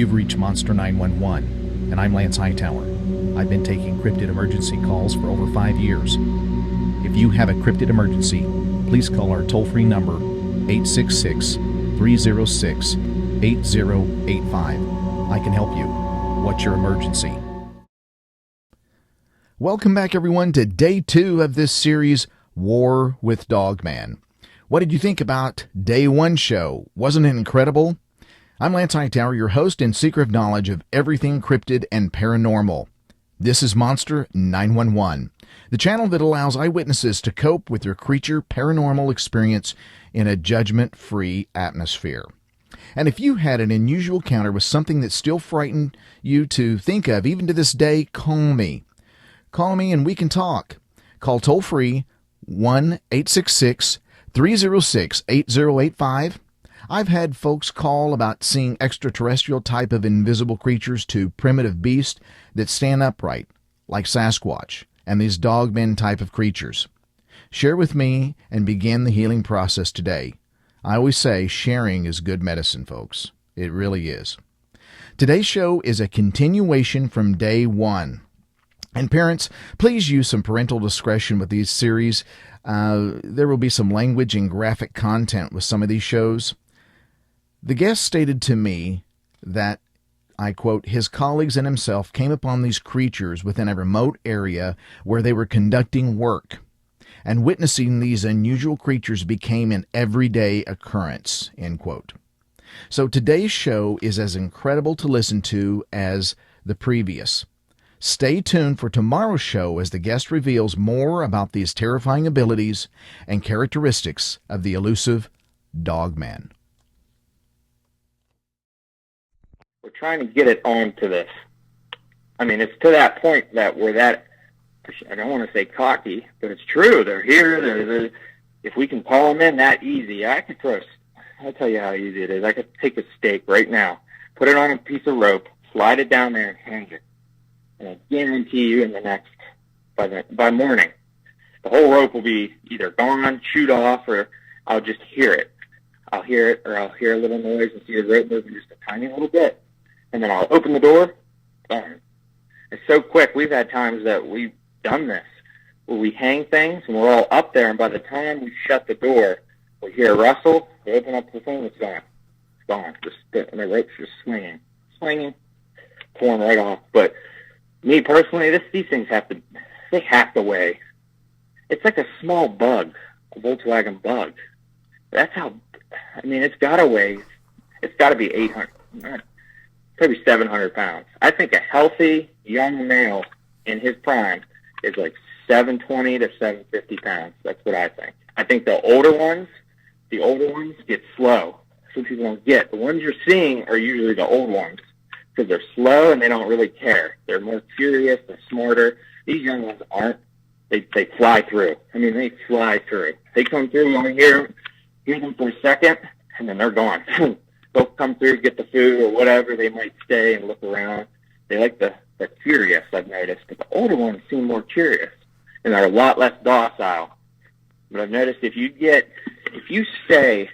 You've reached Monster 911, and I'm Lance Hightower. I've been taking cryptid emergency calls for over 5 years. If you have a cryptid emergency, please call our toll-free number, 866-306-8085. I can help you. What's your emergency? Welcome back, everyone, to Day 2 of this series, War with Dogman. What did you think about Day 1 show? Wasn't it incredible? I'm Lance Hightower, your host and seeker of knowledge of everything cryptid and paranormal. This is Monster 911, the channel that allows eyewitnesses to cope with their creature paranormal experience in a judgment-free atmosphere. And if you had an unusual encounter with something that still frightened you to think of, even to this day, call me. Call me and we can talk. Call toll-free 1-866-306-8085. I've had folks call about seeing extraterrestrial type of invisible creatures to primitive beasts that stand upright, like Sasquatch, and these Dogmen type of creatures. Share with me and begin the healing process today. I always say sharing is good medicine, folks. It really is. Today's show is a continuation from Day 1. And parents, please use some parental discretion with these series. There will be some language and graphic content with some of these shows. The guest stated to me that, I quote, his colleagues and himself came upon these creatures within a remote area where they were conducting work, and witnessing these unusual creatures became an everyday occurrence, end quote. So today's show is as incredible to listen to as the previous. Stay tuned for tomorrow's show as the guest reveals more about these terrifying abilities and characteristics of the elusive Dogman. We're trying to get it on to this. I mean, it's to that point that we're that, I don't want to say cocky, but it's true. They're here. If we can call them in that easy, I'll tell you how easy it is. I could take a stake right now, put it on a piece of rope, slide it down there and hang it. And I guarantee you by morning, the whole rope will be either gone, chewed off, or I'll just hear it. I'll hear it, or I'll hear a little noise and see the rope moving just a tiny little bit. And then I'll open the door. It's so quick. We've had times that we've done this, where we hang things, and we're all up there, and by the time we shut the door, we hear a rustle, we open up the thing, it's gone. It's gone. And the rope's just swinging, pulling right off. But me personally, these things have to weigh. It's like a small bug, a Volkswagen bug. That's how, it's got to weigh, it's got to be 800, maybe 700 pounds. I think a healthy young male in his prime is like 720 to 750 pounds. That's what I think. I think the older ones get slow. That's what people don't get. The ones you're seeing are usually the old ones because they're slow and they don't really care. They're more curious, they're smarter. These young ones aren't. They fly through. They fly through. They come through, you only hear them for a second, and then they're gone. They'll come through, get the food or whatever. They might stay and look around. They're curious, I've noticed. But the older ones seem more curious, and they're a lot less docile. But I've noticed if you stay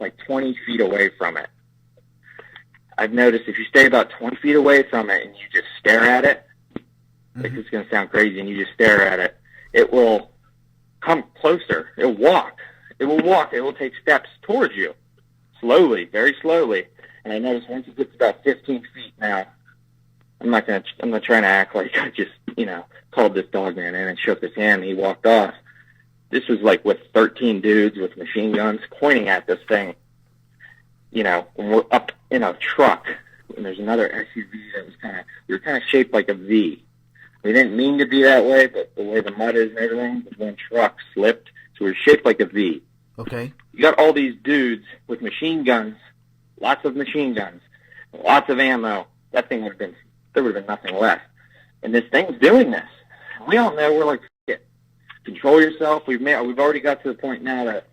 like 20 feet away from it, I've noticed if you stay about 20 feet away from it and you just stare at it, like it's going to sound crazy, and you just stare at it, it will come closer. It will walk. It will take steps towards you. Slowly, very slowly. And I noticed once it gets about 15 feet now, I'm not trying to act like I just, called this Dogman in and shook his hand and he walked off. This was like with 13 dudes with machine guns pointing at this thing. When we're up in a truck and there's another SUV that was we were kind of shaped like a V. We didn't mean to be that way, but the way the mud is and everything, the one truck slipped, so we were shaped like a V. Okay. You got all these dudes with machine guns, lots of machine guns, lots of ammo. That thing there would have been nothing left. And this thing's doing this. We all know, we're like, control yourself. We've already got to the point now that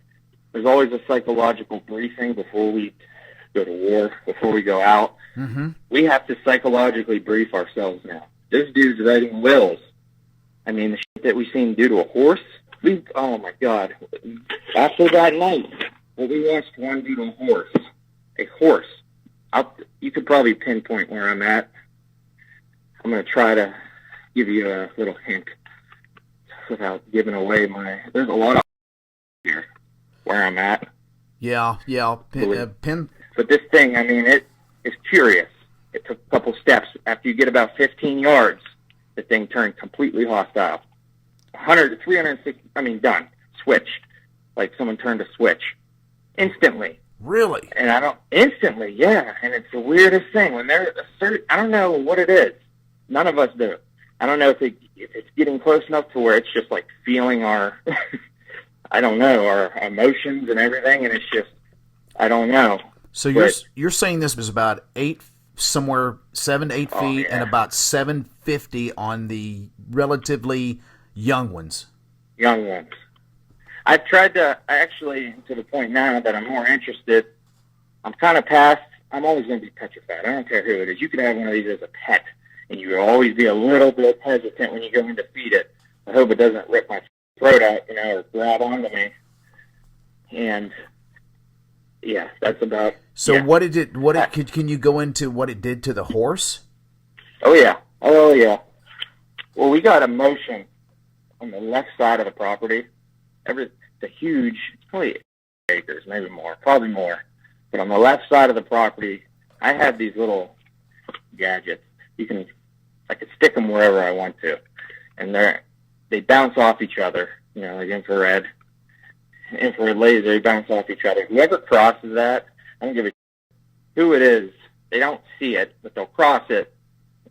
there's always a psychological briefing before we go to war, before we go out. Mm-hmm. We have to psychologically brief ourselves now. This dude's writing wills. The shit that we've seen do to a horse, oh my God. After that night, we watched one do to a horse. you could probably pinpoint where I'm at. I'm going to try to give you a little hint without giving away there's a lot of here where I'm at. Yeah. But this thing, I mean, it is curious. It took a couple steps. After you get about 15 yards, the thing turned completely hostile. 100, 360, I mean, done. Switch. Like someone turned a switch. Instantly. Really? And instantly, yeah. And it's the weirdest thing. When they're I don't know what it is. None of us do. I don't know if it's getting close enough to where it's just like feeling our, I don't know, our emotions and everything. And it's just, I don't know. So you're saying this was about 7 to 8 feet, yeah. and about 750 on the relatively young ones. Young ones. I've tried to, actually, to the point now that I'm more interested. I'm kind of past, I'm always going to be petrified. I don't care who it is. You could have one of these as a pet, and you will always be a little bit hesitant when you go in to feed it. I hope it doesn't rip my throat out, or grab onto me. And yeah, that's about. So yeah. Can you go into what it did to the horse? Oh yeah. Well, we got a motion on the left side of the property. It's a huge, probably acres, maybe more, probably more. But on the left side of the property, I had these little gadgets. I could stick them wherever I want to, and they bounce off each other. Like infrared laser, they bounce off each other. Whoever crosses that, I don't give a who it is. They don't see it, but they'll cross it.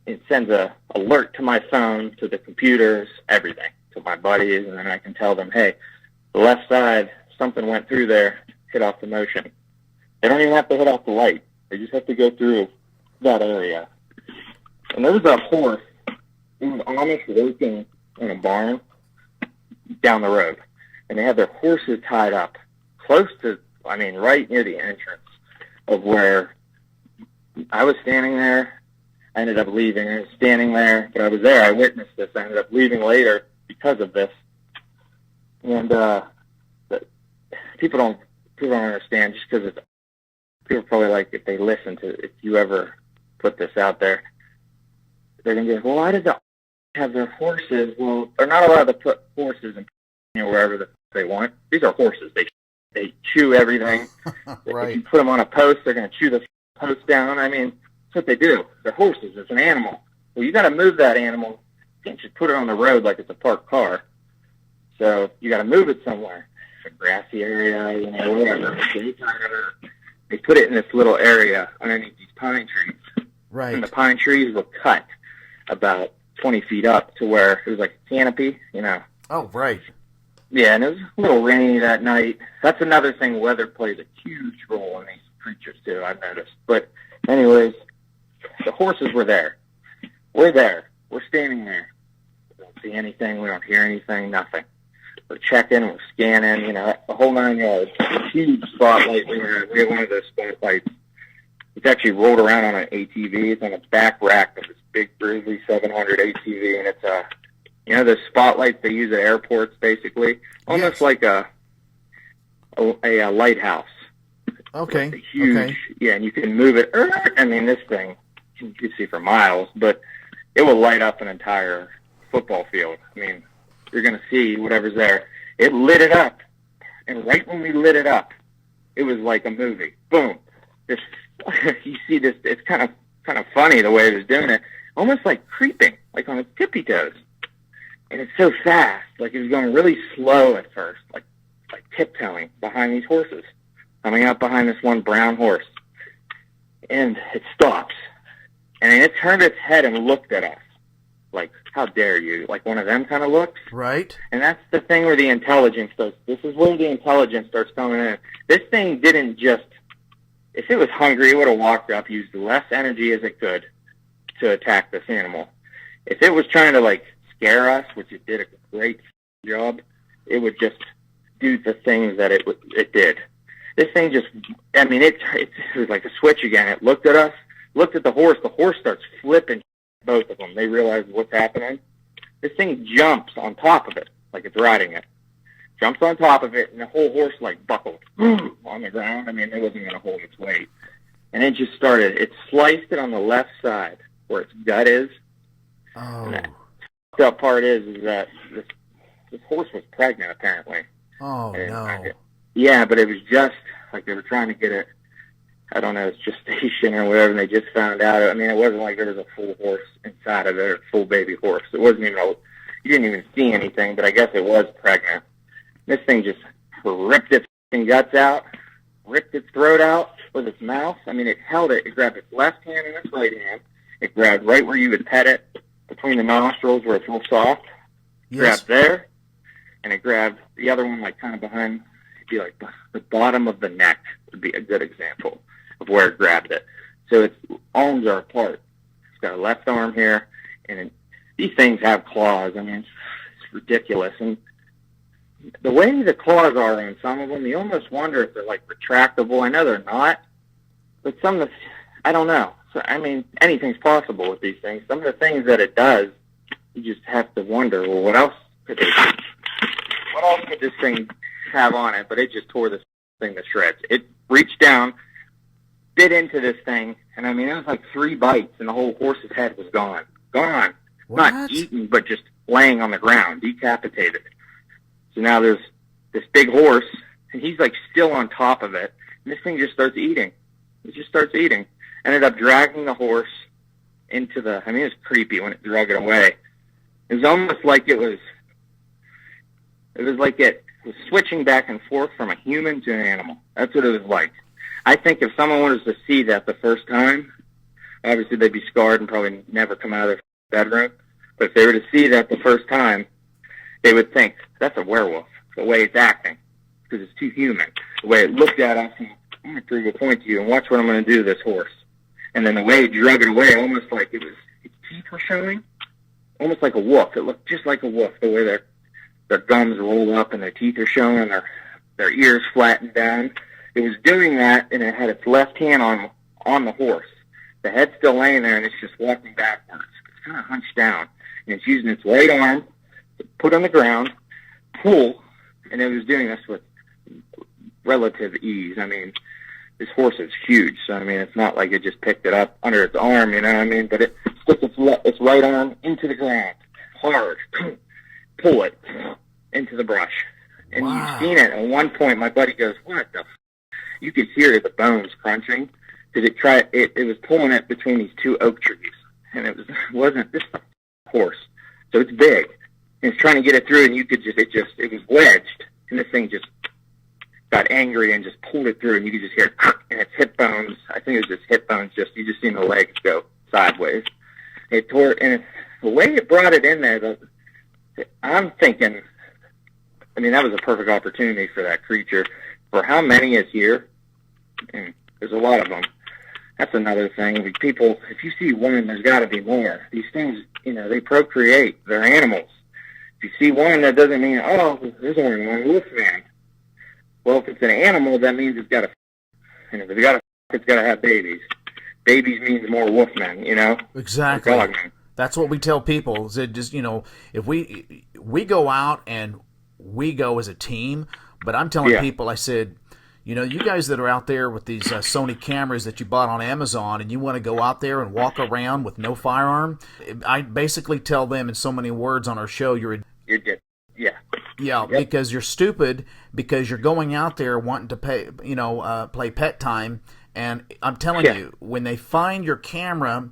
It sends a alert to my phone, to the computers, everything, to my buddies, and then I can tell them, hey, the left side, something went through there, hit off the motion. They don't even have to hit off the light. They just have to go through that area. And there was a horse. It was Amish working in a barn down the road. And they had their horses tied up close to, right near the entrance of where I was standing there. I ended up leaving. I was standing there, but I was there. I witnessed this. I ended up leaving later because of this. And people don't understand just because people probably like if they listen to if you ever put this out there, they're gonna go, well, why did they have their horses? Well, they're not allowed to put horses in wherever they want. These are horses. They chew everything. Right. If you put them on a post, they're gonna chew the post down. That's what they do. They're horses. It's an animal. Well, you got to move that animal. You can't just put it on the road like it's a parked car. So you got to move it somewhere, a grassy area, whatever. They put it in this little area underneath these pine trees. Right. And the pine trees were cut about 20 feet up to where it was like a canopy, Oh, right. Yeah, and it was a little rainy that night. That's another thing. Weather plays a huge role in these creatures, too, I've noticed. But anyways, the horses were there. We're there. We're standing there. We don't see anything. We don't hear anything. Nothing. We're checking. We're scanning. The whole 9 yards. A huge spotlight we had. We had one of those spotlights. It's actually rolled around on an ATV. It's on the back rack of this big Grizzly 700 ATV, and it's the spotlights they use at airports, basically, almost like a lighthouse. Okay. It's huge, okay. Yeah, and you can move it. This thing you can see for miles, but it will light up an entire football field. You're going to see whatever's there. It lit it up, and right when we lit it up, it was like a movie. Boom! You see this? It's kind of funny the way it was doing it, almost like creeping, like on its tippy toes. And it's so fast, like it was going really slow at first, like tiptoeing behind these horses, coming up behind this one brown horse. And it stops. And it turned its head and looked at us. Like, how dare you? Like one of them kind of looks. Right. And that's the thing where the intelligence starts. This is where the intelligence starts coming in. This thing didn't just, if it was hungry, it would have walked up, used less energy as it could to attack this animal. If it was trying to, scare us, which it did a great job, it would just do the things that it did. This thing just, it was like a switch again. It looked at us, looked at the horse. The horse starts flipping both of them. They realize what's happening. This thing jumps on top of it, like it's riding it. Jumps on top of it, and the whole horse, buckled on the ground. It wasn't going to hold its weight. and it just started. It sliced it on the left side where its gut is. Oh. And the fucked up part is that this horse was pregnant, apparently. Oh, and no. Yeah, but it was just like they were trying to get it, I don't know, it's gestation or whatever, and they just found out. I mean, it wasn't like there was a full horse inside of it, or a full baby horse. It wasn't even, you didn't even see anything, but I guess it was pregnant. This thing just ripped its guts out, ripped its throat out with its mouth. I mean, it held it. It grabbed its left hand and its right hand. It grabbed right where you would pet it, between the nostrils where it's real soft. Yes. Grabbed there, and it grabbed the other one, like kind of behind, it'd be like the bottom of the neck would be a good example of where it grabbed it. So its arms are apart. It's got a left arm here, and these things have claws. I mean, it's ridiculous. And the way the claws are on some of them, you almost wonder if they're like retractable. I know they're not, but some of the, I don't know. So, I mean, anything's possible with these things. Some of the things that it does, you just have to wonder, well, what else could they do? What else could this thing have on it? But it just tore this thing to shreds. It reached down, bit into this thing, and I mean, it was like 3 bites, and the whole horse's head was gone. Gone. What? Not eaten, but just laying on the ground, decapitated. So now there's this big horse, and he's like still on top of it, and this thing just starts eating. It just starts eating. Ended up dragging the horse into the, I mean, it was creepy when it drug it away. It was almost like it was switching back and forth from a human to an animal. That's what it was like. I think if someone was to see that the first time, obviously they'd be scarred and probably never come out of their bedroom. But if they were to see that the first time, they would think, that's a werewolf, the way it's acting, because it's too human. The way it looked at us, and I'm going to prove a point to you, and watch what I'm going to do to this horse. And then the way it drug it away, almost like its teeth were showing, almost like a wolf. It looked just like a wolf, the way their gums roll up and their teeth are showing, and their ears flattened down. It was doing that, and it had its left hand on the horse. The head's still laying there, and it's just walking backwards. It's kind of hunched down, and it's using its right arm to put on the ground, pull, and it was doing this with relative ease. I mean, this horse is huge, so I mean, it's not like it just picked it up under its arm, you know what I mean? But it sticks its right arm into the ground, hard, pull it into the brush. And Wow. You've seen it. At one point, my buddy goes, what the You could hear the bones crunching, because it was pulling it between these 2 oak trees, and it wasn't this horse. So it's big, and it's trying to get it through, and you could it was wedged, and this thing just got angry and just pulled it through, and you could just hear it, and its hip bones, I think it was just hip bones, you just seen the legs go sideways. It tore it, and the way it brought it in there, I'm thinking, I mean, that was a perfect opportunity for that creature. For how many is here, and there's a lot of them. That's another thing. People, if you see one, there's got to be more. These things, they procreate. They're animals. If you see one, that doesn't mean, oh, there's only one wolf man. Well, if it's an animal, that means it's got to, and if it's got to, it's got to have babies. Babies means more wolf men, Exactly. Dogmen. That's what we tell people. Is that just, if we go out and we go as a team, but I'm telling people, I said, you guys that are out there with these Sony cameras that you bought on Amazon, and you want to go out there and walk around with no firearm, I basically tell them in so many words on our show, you're dead. Yeah. Yeah, Yep. because you're stupid, because you're going out there wanting to play pet time, and I'm telling you, when they find your camera,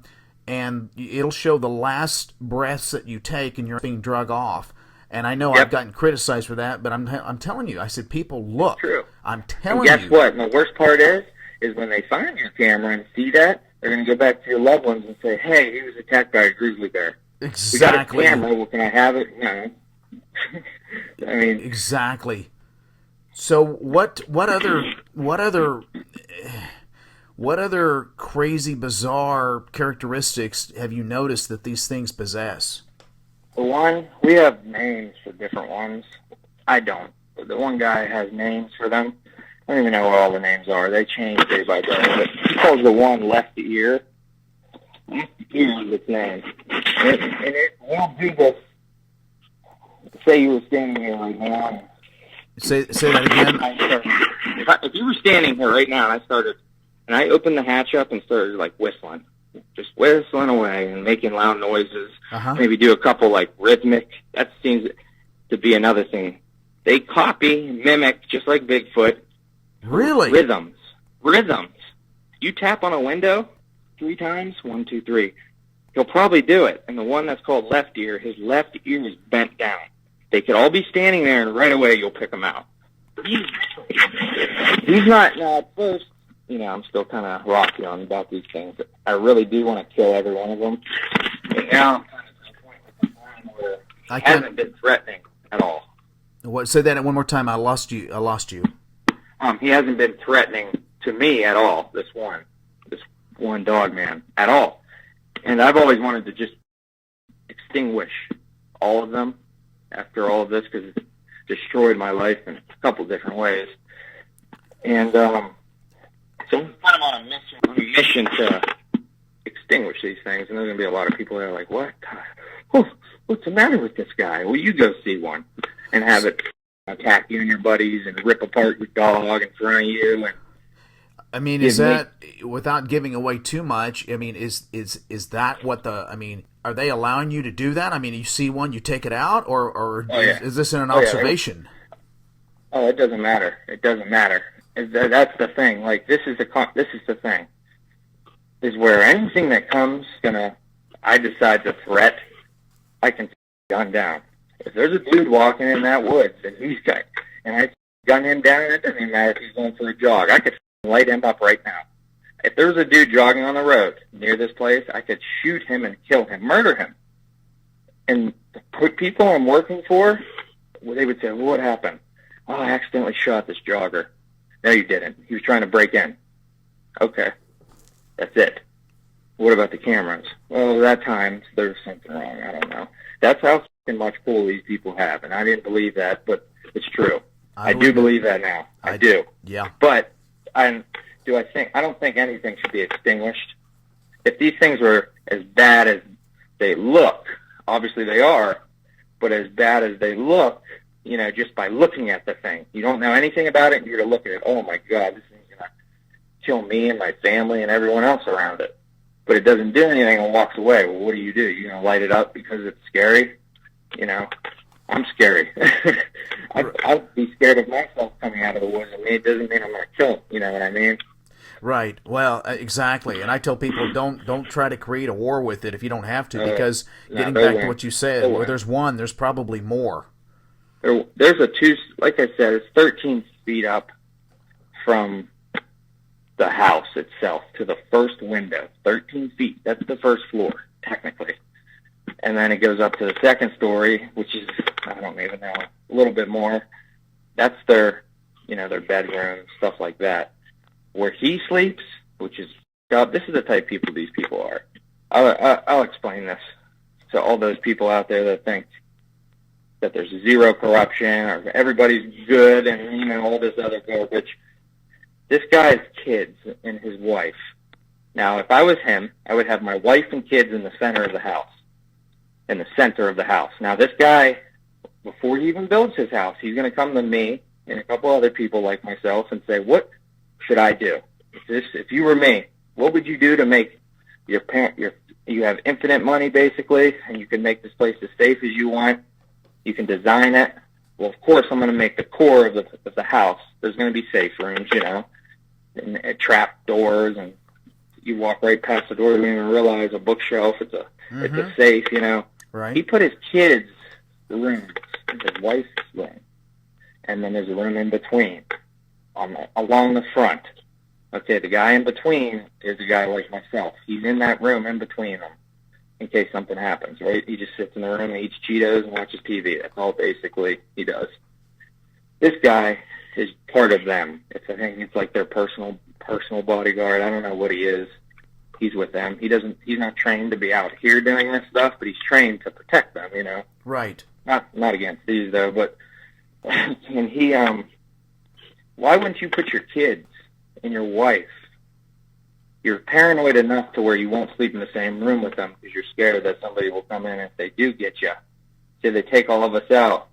and it'll show the last breaths that you take, and you're being drug off. And I know I've gotten criticized for that, but I'm telling you, I said, people, look. True. I'm telling you. And you. guess what? And the worst part is when they find your camera and see that, they're going to go back to your loved ones and say, hey, he was attacked by a grizzly bear. Exactly. We got a camera. Well, can I have it? No. I mean. Exactly. So what other crazy, bizarre characteristics have you noticed that these things possess? The one, we have names for different ones. I don't. But the one guy has names for them. I don't even know what all the names are. They change day by day. But he calls the one left ear. Left ear is its name. And it will do this. Say you were standing here right now. Say that again. If you were standing here right now and and I opened the hatch up and started like whistling, just whistling away and making loud noises. Maybe do a couple like rhythmic. That seems to be another thing. They copy, mimic, just like Bigfoot. Really? Rhythms. You tap on a window 3 times, 1, 2, 3. He'll probably do it. And the one that's called left ear, his left ear is bent down. They could all be standing there, and right away you'll pick them out. He's not. Now, at first, I'm still kind of rocky on about these things. I really do want to kill every one of them. But now I'm kind of to the point with the one where he hasn't been threatening at all. What? Say that one more time. I lost you. He hasn't been threatening to me at all. This one Dogman at all. And I've always wanted to just extinguish all of them after all of this because it's destroyed my life in a couple different ways. And so I'm kind of on a mission to extinguish these things. And there's going to be a lot of people that are like, what? What's the matter with this guy? Well, you go see one and have it attack you and your buddies and rip apart your dog in front of you. And I mean, is that, without giving away too much, I mean, is that what are they allowing you to do that? I mean, you see one, you take it out, or is this in an observation? It doesn't matter. It doesn't matter. That's the thing. Like, this is the thing. Is where anything that comes I decide to threat, I can gun down. If there's a dude walking in that woods and I gun him down, it doesn't even matter if he's going for a jog. I could light him up right now. If there's a dude jogging on the road near this place, I could shoot him and kill him, murder him. And the people I'm working for, they would say, well, what happened? Oh, I accidentally shot this jogger. No, you didn't. He was trying to break in. Okay. That's it. What about the cameras? Well, that time there's something wrong. I don't know. That's how much pull these people have. And I didn't believe that, but it's true. I do believe that now. I do. Yeah. But I don't think anything should be extinguished. If these things were as bad as they look, obviously they are, but as bad as they look, just by looking at the thing, you don't know anything about it, and you're to look at it, oh my God, this thing's going to kill me and my family and everyone else around it. But it doesn't do anything and walks away. Well, what do? You're going to light it up because it's scary? I'm scary. I'd be scared of myself coming out of the woods. It doesn't mean I'm going to kill him. You know what I mean? Right. Well, exactly. And I tell people don't try to create a war with it if you don't have to, because getting back to what you said, where there's one, there's probably more. There's like I said, it's 13 feet up from the house itself to the first window. 13 feet. That's the first floor, technically. And then it goes up to the second story, which is, I don't even know, a little bit more. That's their bedroom, stuff like that. Where he sleeps, which is, this is the type of people these people are. I'll explain this to all those people out there that think that there's zero corruption or everybody's good and, all this other garbage. This guy's kids and his wife. Now, if I was him, I would have my wife and kids in the center of the house. In the center of the house. Now, this guy, before he even builds his house, he's going to come to me and a couple other people like myself and say, what should I do? If you were me, what would you do to make you have infinite money, basically, and you can make this place as safe as you want. You can design it. Well, of course, I'm going to make the core of the house. There's going to be safe rooms, and trap doors, and you walk right past the door, you don't even realize a bookshelf. It's a safe, Right. He put his kids' rooms, his wife's room, and then there's a room in between, along the front. Okay, the guy in between is a guy like myself. He's in that room in between them in case something happens, right? He just sits in the room and eats Cheetos and watches TV. That's all basically he does. This guy is part of them. I think it's like their personal bodyguard. I don't know what he is. He's with them. He's not trained to be out here doing this stuff, but he's trained to protect them, Right. Not against these though, but and he why wouldn't you put your kids and your wife? You're paranoid enough to where you won't sleep in the same room with them because you're scared that somebody will come in if they do get you. So they take all of us out,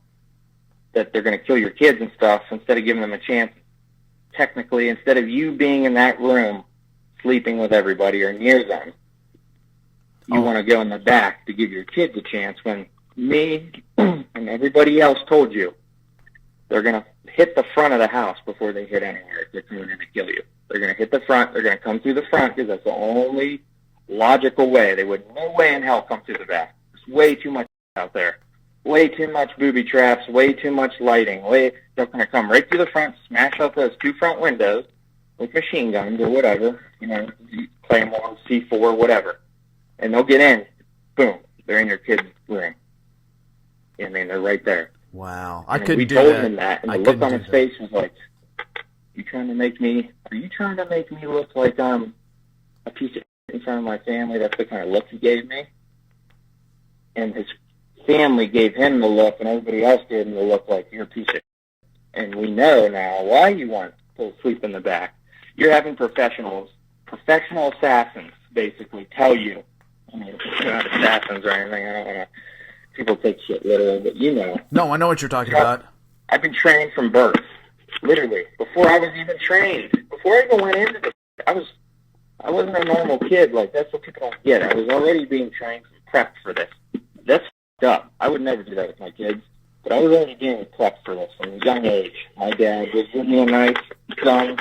that they're going to kill your kids and stuff instead of giving them a chance. Technically, instead of you being in that room sleeping with everybody or near them. You want to go in the back to give your kids a chance when me and everybody else told you they're going to hit the front of the house before they hit anywhere if they're coming in to kill you. They're going to hit the front. They're going to come through the front because that's the only logical way. They would no way in hell come through the back. There's way too much out there. Way too much booby traps. Way too much lighting. They're going to come right through the front, smash out those 2 front windows with machine guns or whatever, Claymore, C4, whatever. And they'll get in. Boom. They're in your kid's room. I mean, they're right there. Wow. I couldn't do that. We told him that, and the look on his face was like, are you trying to make me look like I'm a piece of shit in front of my family? That's the kind of look he gave me. And his family gave him the look, and everybody else gave him the look like, you're a piece of shit. And we know now why you want to sleep in the back. You're having professional assassins basically tell you. I mean, they're not assassins or anything. I don't want to. People take shit literally, but No, I know what you're talking about. I've been trained from birth, literally. Before I was even trained, before I even went into this, I wasn't a normal kid. Like, that's what people don't get. I was already being trained and prepped for this. That's f***ed up. I would never do that with my kids, but I was already being prepped for this from a young age. My dad was with me a night, gun.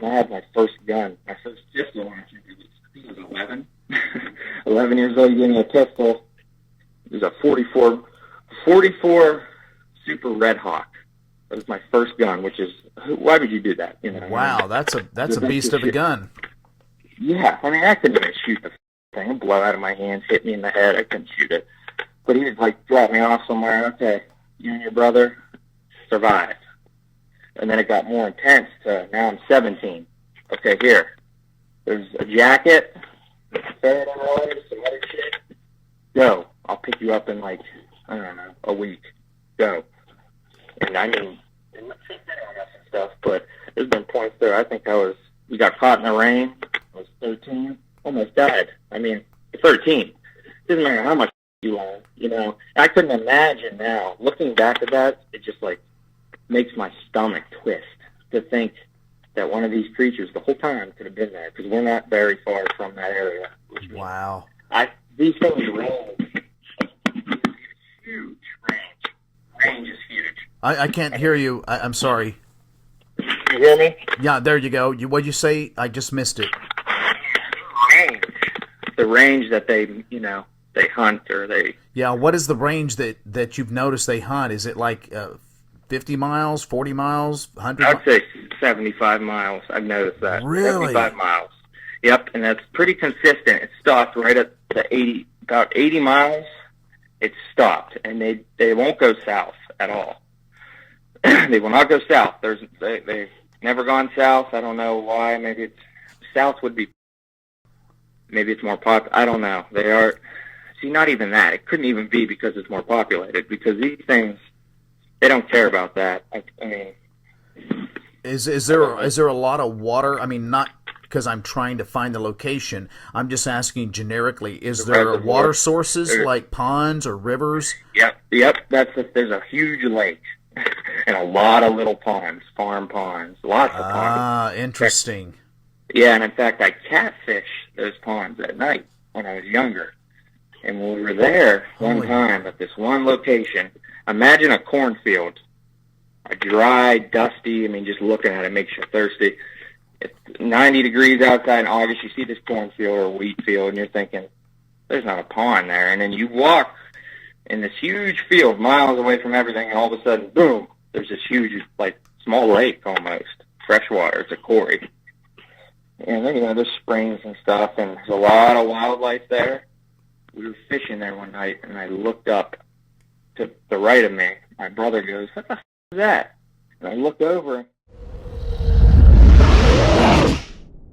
I had my first gun. My first pistol, I think it was 11. 11 years old, you gave me a pistol. It was a 44 Super Red Hawk. That was my first gun, which is, why would you do that? Wow, that's a beast of a gun. Yeah, I mean, I couldn't even shoot the thing. It'd blow out of my hands, hit me in the head. I couldn't shoot it. But he would, drop me off somewhere. Okay, you and your brother survived. And then it got more intense to, now I'm 17. Okay, here. There's a jacket, ferret oil, some other shit. Go. I'll pick you up in, I don't know, a week. Go. And I mean, it looks like that on us and stuff, but there's been points there. I think we got caught in the rain. I was 13. Almost died. I mean, 13. Doesn't matter how much you learn, I couldn't imagine now. Looking back at that, it just, makes my stomach twist to think that one of these creatures the whole time could have been there, because we're not very far from that area. Wow. These things range. Huge range. Range is huge. I can't hear you. I'm sorry. You hear me? Yeah, there you go. What'd you say? I just missed it. Range. The range that they hunt or they... Yeah, what is the range that you've noticed they hunt? Is it 50 miles, 40 miles, 100 I'd say 75 miles. I've noticed that. Really? 75 miles. Yep, and that's pretty consistent. It stopped right at about 80 miles. It stopped, and they won't go south at all. They will not go south. They've never gone south. I don't know why. Maybe south would be. Maybe it's more popular. I don't know. They are. See, not even that. It couldn't even be because it's more populated. Because these things, they don't care about that. I mean, is there a lot of water? I mean, not because I'm trying to find the location. I'm just asking generically. Is there water sources like ponds or rivers? Yep. There's a huge lake and a lot of little ponds, farm ponds, lots of ponds. Ah, interesting. Yeah, and in fact, I catfished those ponds at night when I was younger. And when we were there one time at this one location, imagine a cornfield, a dry, dusty, I mean, just looking at it makes you thirsty. It's 90 degrees outside in August. You see this cornfield or wheat field, and you're thinking, there's not a pond there. And then you walk in this huge field miles away from everything, and all of a sudden, boom, there's this huge, small lake almost, freshwater. It's a quarry. And then, there's springs and stuff, and there's a lot of wildlife there. We were fishing there one night, and I looked up to the right of me. My brother goes, what the f*** is that? And I looked over,